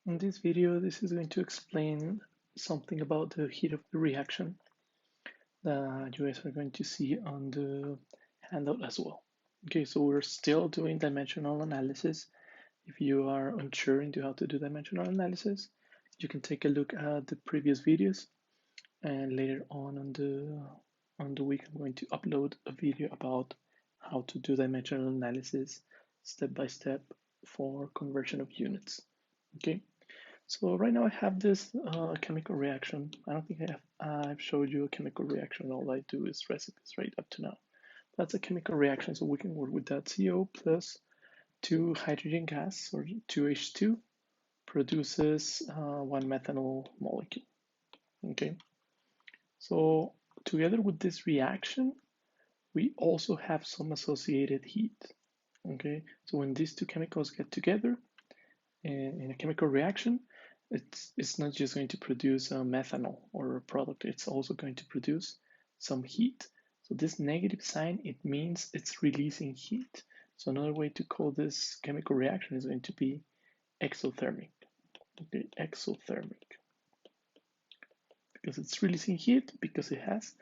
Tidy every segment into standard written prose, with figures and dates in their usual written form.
In this video, this is going to explain something about the heat of the reaction that you guys are going to see on the handout as well. Okay, so we're still doing dimensional analysis. If you are unsure into how to do dimensional analysis, you can take a look at the previous videos, and later on the week I'm going to upload a video about how to do dimensional analysis step by step for conversion of units. Okay. So right now I have this chemical reaction. I don't think I've showed you a chemical reaction. All I do is recipes right up to now. That's a chemical reaction, so we can work with that. CO plus 2 hydrogen gas, or 2H2, produces 1 methanol molecule. Okay, so together with this reaction, we also have some associated heat. Okay, so when these two chemicals get together, in a chemical reaction, it's not just going to produce a methanol or a product, it's also going to produce some heat. So this negative sign, it means it's releasing heat. So another way to call this chemical reaction is going to be exothermic. Okay, exothermic. Because it's releasing heat because it has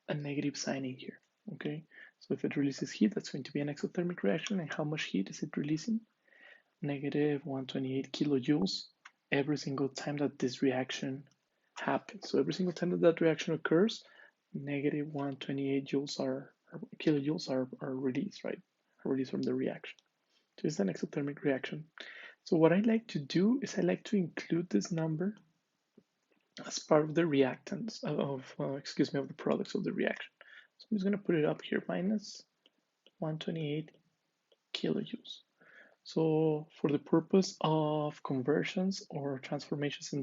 a negative sign in here. Okay, so if it releases heat, that's going to be an exothermic reaction. And how much heat is it releasing? Negative 128 kilojoules every single time that this reaction happens. So every single time that that reaction occurs, negative 128 kilojoules are released, right? Are released from the reaction. So it's an exothermic reaction. So what I like to do is I like to include this number as part of the reactants of the products of the reaction. So I'm just going to put it up here, minus 128 kilojoules. So for the purpose of conversions or transformations in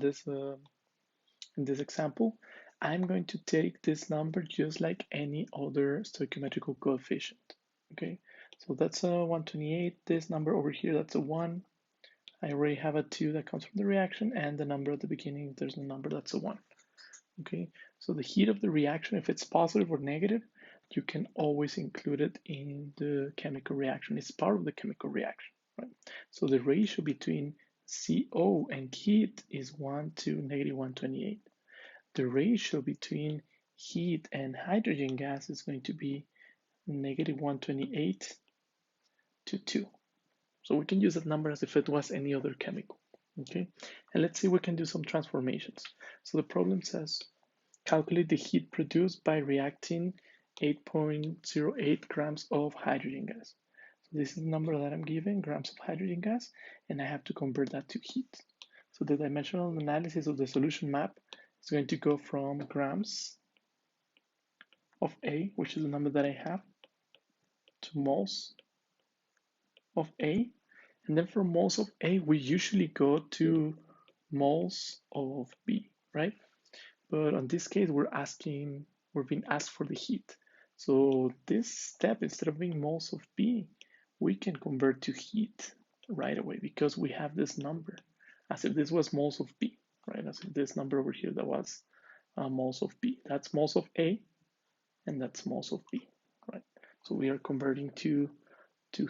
this example, I'm going to take this number just like any other stoichiometrical coefficient. Okay, so that's a 128. This number over here, that's a 1. I already have a 2 that comes from the reaction, and the number at the beginning, there's no number, that's a 1. Okay, so the heat of the reaction, if it's positive or negative, you can always include it in the chemical reaction. It's part of the chemical reaction, right? So the ratio between CO and heat is 1 to negative 128. The ratio between heat and hydrogen gas is going to be negative 128 to 2. So we can use that number as if it was any other chemical. Okay, and let's see we can do some transformations. So the problem says calculate the heat produced by reacting 8.08 grams of hydrogen gas. So this is the number that I'm given, grams of hydrogen gas, and I have to convert that to heat. So the dimensional analysis of the solution map is going to go from grams of A, which is the number that I have, to moles of A. And then from moles of A, we usually go to moles of B, right? But on this case, we're being asked for the heat. So this step, instead of being moles of B, we can convert to heat right away because we have this number as if this was moles of B, right? As if this number over here that was moles of B. That's moles of A, and that's moles of B, right? So we are converting to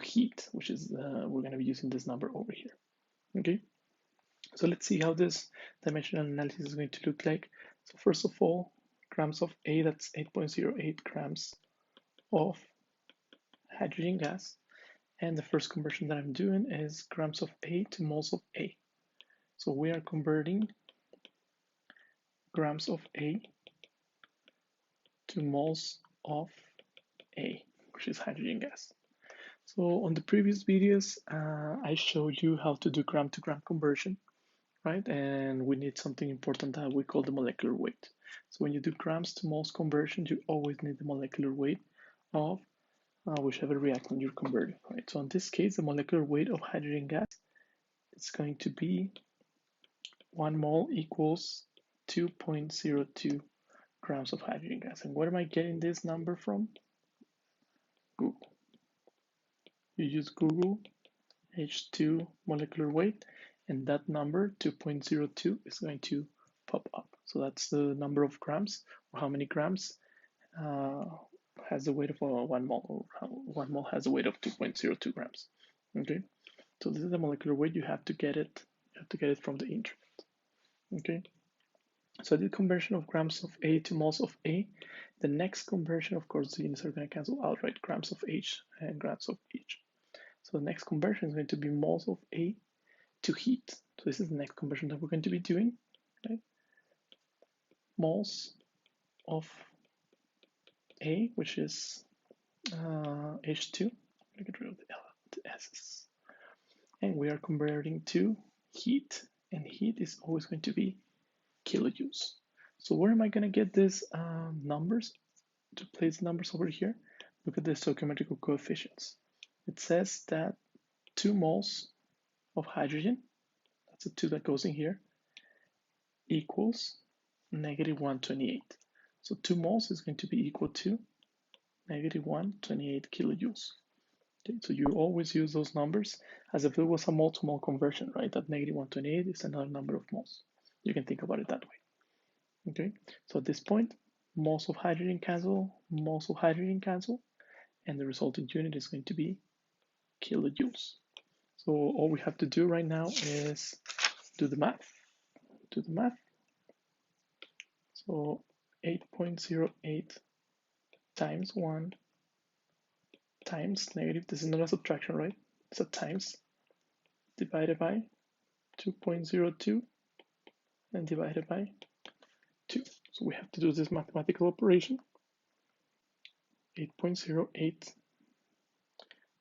heat, which is we're going to be using this number over here. Okay, so let's see how this dimensional analysis is going to look like. So first of all, grams of A, that's 8.08 grams of hydrogen gas. And the first conversion that I'm doing is grams of A to moles of A. So we are converting grams of A to moles of A, which is hydrogen gas. So on the previous videos, I showed you how to do gram to gram conversion, right? And we need something important that we call the molecular weight. So when you do grams to moles conversion, you always need the molecular weight of whichever reactant you're converting, right? So in this case, the molecular weight of hydrogen gas is going to be 1 mole equals 2.02 grams of hydrogen gas. And where am I getting this number from? Google. You use Google H2 molecular weight, and that number 2.02 is going to pop up. So that's the number of grams, or how many grams has the weight of 1 mole, or 1 mole has a weight of 2.02 grams. Okay, so this is the molecular weight. You have to get it. have to get it from the internet. Okay, so I did conversion of grams of A to moles of A. The next conversion, of course, the units are going to cancel out, right? Grams of H and grams of H. So the next conversion is going to be moles of A to heat. So this is the next conversion that we're going to be doing, right? Moles of A, which is H2. I'm going to get rid of the S's. And we are converting to heat, and heat is always going to be kilojoules. So where am I going to get these numbers? To place numbers over here, look at the stoichiometric coefficients. It says that 2 moles of hydrogen, that's the 2 that goes in here, equals negative 128. So 2 moles is going to be equal to negative 128 kilojoules. Okay, so you always use those numbers as if it was a mole-to-mole conversion, right? That negative 128 is another number of moles. You can think about it that way. Okay, so at this point, moles of hydrogen cancel, moles of hydrogen cancel, and the resulting unit is going to be kilojoules. So all we have to do right now is do the math. Do the math. So 8.08 times 1 times negative, this is not a subtraction, right? It's a times, divided by 2.02 and divided by 2. So we have to do this mathematical operation. 8.08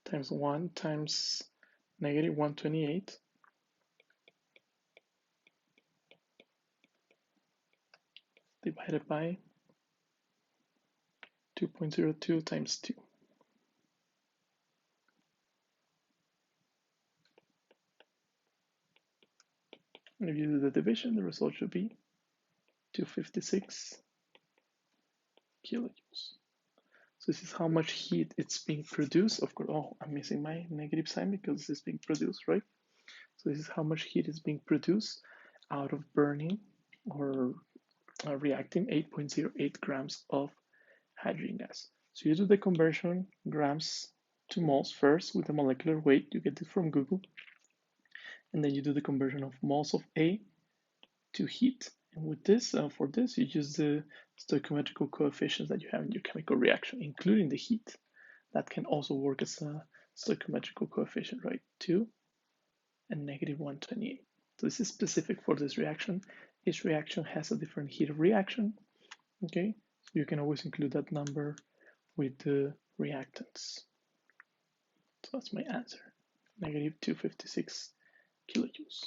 times 1 times negative 128 divided by 2.02 times 2. And if you do the division, the result should be 256 kilojoules. So this is how much heat it's being produced. Of course, oh, I'm missing my negative sign because this is being produced, right? So this is how much heat is being produced out of burning or reacting 8.08 grams of hydrogen gas. So you do the conversion grams to moles first with the molecular weight. You get it from Google. And then you do the conversion of moles of A to heat. And with this, for this, you use the stoichiometric coefficients that you have in your chemical reaction, including the heat. That can also work as a stoichiometric coefficient, right? 2 and negative 128. So this is specific for this reaction. Each reaction has a different heat of reaction, okay? So you can always include that number with the reactants. So that's my answer, negative 256 kilojoules.